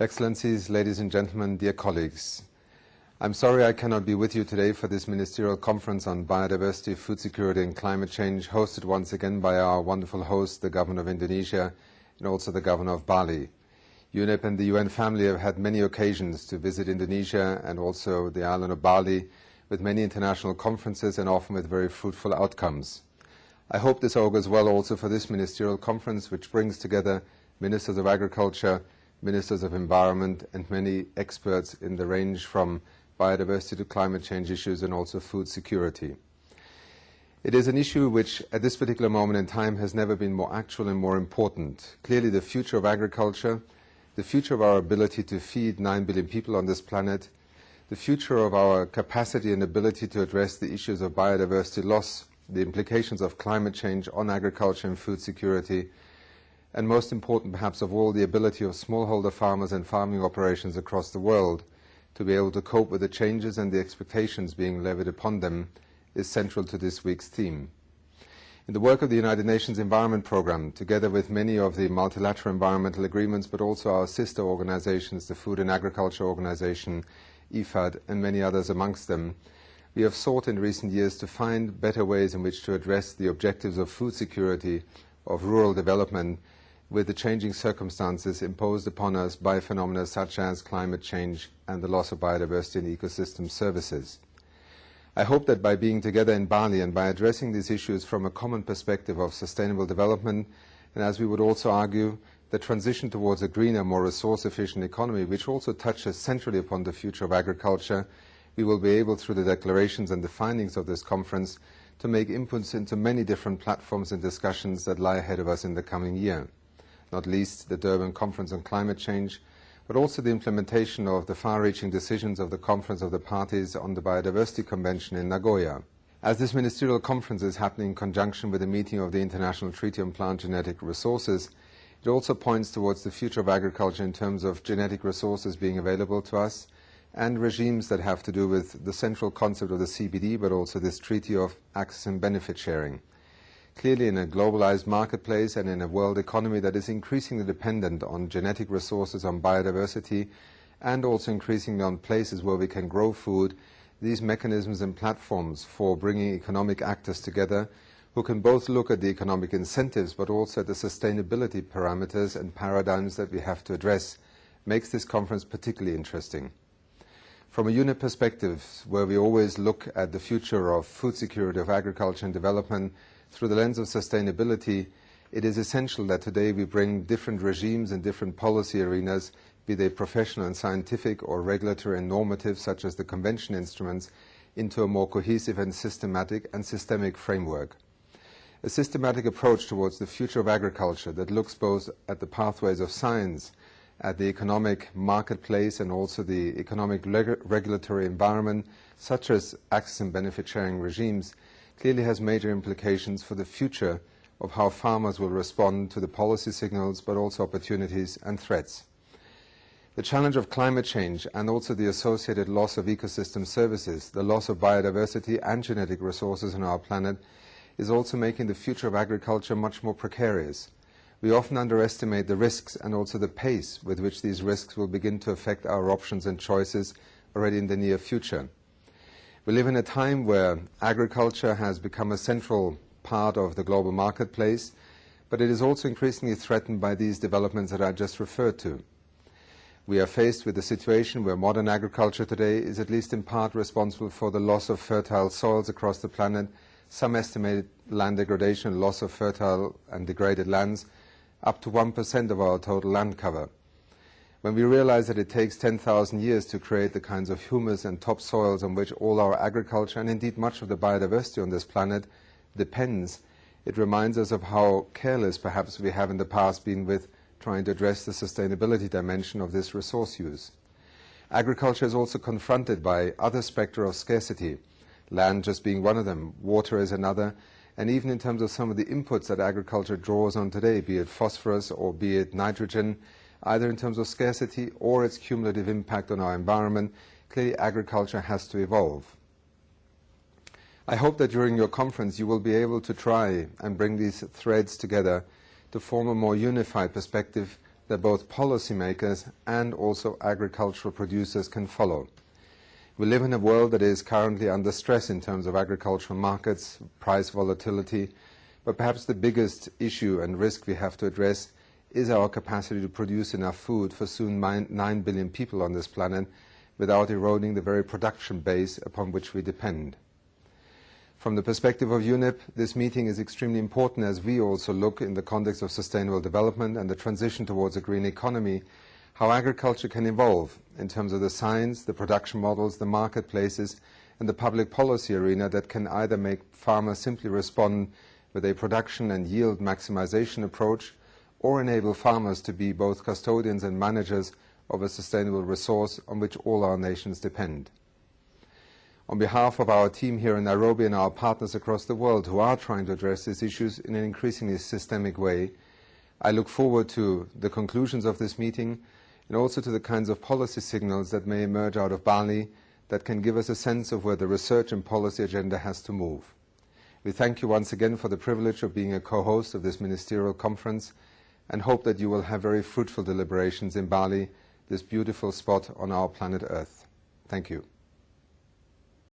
Excellencies, ladies and gentlemen, dear colleagues. I'm sorry I cannot be with you today for this ministerial conference on biodiversity, food security and climate change, hosted once again by our wonderful host, the Governor of Indonesia, and also the Governor of Bali. UNEP and the UN family have had many occasions to visit Indonesia and also the island of Bali with many international conferences and often with very fruitful outcomes. I hope this augurs well also for this ministerial conference, which brings together ministers of agriculture, ministers of environment and many experts in the range from biodiversity to climate change issues and also food security. It is an issue which at this particular moment in time has never been more actual and more important. Clearly the future of agriculture, the future of our ability to feed 9 billion people on this planet, the future of our capacity and ability to address the issues of biodiversity loss, the implications of climate change on agriculture and food security, and most important perhaps of all, the ability of smallholder farmers and farming operations across the world to be able to cope with the changes and the expectations being levied upon them is central to this week's theme. In the work of the United Nations Environment Programme, together with many of the multilateral environmental agreements, but also our sister organizations, the Food and Agriculture Organization, IFAD, and many others amongst them, we have sought in recent years to find better ways in which to address the objectives of food security, of rural development, with the changing circumstances imposed upon us by phenomena such as climate change and the loss of biodiversity and ecosystem services. I hope that by being together in Bali and by addressing these issues from a common perspective of sustainable development, and as we would also argue, the transition towards a greener, more resource-efficient economy, which also touches centrally upon the future of agriculture, we will be able, through the declarations and the findings of this conference, to make inputs into many different platforms and discussions that lie ahead of us in the coming year. Not least the Durban Conference on Climate Change, but also the implementation of the far-reaching decisions of the Conference of the Parties on the Biodiversity Convention in Nagoya. As this ministerial conference is happening in conjunction with the meeting of the International Treaty on Plant Genetic Resources, it also points towards the future of agriculture in terms of genetic resources being available to us and regimes that have to do with the central concept of the CBD, but also this treaty of access and benefit sharing. Clearly, in a globalized marketplace and in a world economy that is increasingly dependent on genetic resources, on biodiversity, and also increasingly on places where we can grow food, these mechanisms and platforms for bringing economic actors together who can both look at the economic incentives but also at the sustainability parameters and paradigms that we have to address makes this conference particularly interesting. From a UNEP perspective, where we always look at the future of food security, of agriculture and development, through the lens of sustainability, it is essential that today we bring different regimes and different policy arenas, be they professional and scientific or regulatory and normative, such as the convention instruments, into a more cohesive and systematic and systemic framework. A systematic approach towards the future of agriculture that looks both at the pathways of science, at the economic marketplace and also the economic regulatory environment, such as access and benefit sharing regimes, clearly has major implications for the future of how farmers will respond to the policy signals, but also opportunities and threats. The challenge of climate change and also the associated loss of ecosystem services, the loss of biodiversity and genetic resources on our planet, is also making the future of agriculture much more precarious. We often underestimate the risks and also the pace with which these risks will begin to affect our options and choices already in the near future. We live in a time where agriculture has become a central part of the global marketplace, but it is also increasingly threatened by these developments that I just referred to. We are faced with a situation where modern agriculture today is at least in part responsible for the loss of fertile soils across the planet. Some estimate land degradation, loss of fertile and degraded lands, up to 1% of our total land cover. When we realize that it takes 10,000 years to create the kinds of humus and topsoils on which all our agriculture and indeed much of the biodiversity on this planet depends, it reminds us of how careless perhaps we have in the past been with trying to address the sustainability dimension of this resource use. Agriculture is also confronted by other spectra of scarcity, land just being one of them, water is another, and even in terms of some of the inputs that agriculture draws on today, be it phosphorus or be it nitrogen, either in terms of scarcity or its cumulative impact on our environment, clearly agriculture has to evolve. I hope that during your conference you will be able to try and bring these threads together to form a more unified perspective that both policymakers and also agricultural producers can follow. We live in a world that is currently under stress in terms of agricultural markets, price volatility, but perhaps the biggest issue and risk we have to address is our capacity to produce enough food for soon 9 billion people on this planet without eroding the very production base upon which we depend. From the perspective of UNEP, this meeting is extremely important as we also look in the context of sustainable development and the transition towards a green economy, how agriculture can evolve in terms of the science, the production models, the marketplaces, and the public policy arena that can either make farmers simply respond with a production and yield maximization approach, or enable farmers to be both custodians and managers of a sustainable resource on which all our nations depend. On behalf of our team here in Nairobi and our partners across the world who are trying to address these issues in an increasingly systemic way, I look forward to the conclusions of this meeting and also to the kinds of policy signals that may emerge out of Bali that can give us a sense of where the research and policy agenda has to move. We thank you once again for the privilege of being a co-host of this ministerial conference and hope that you will have very fruitful deliberations in Bali, this beautiful spot on our planet Earth. Thank you.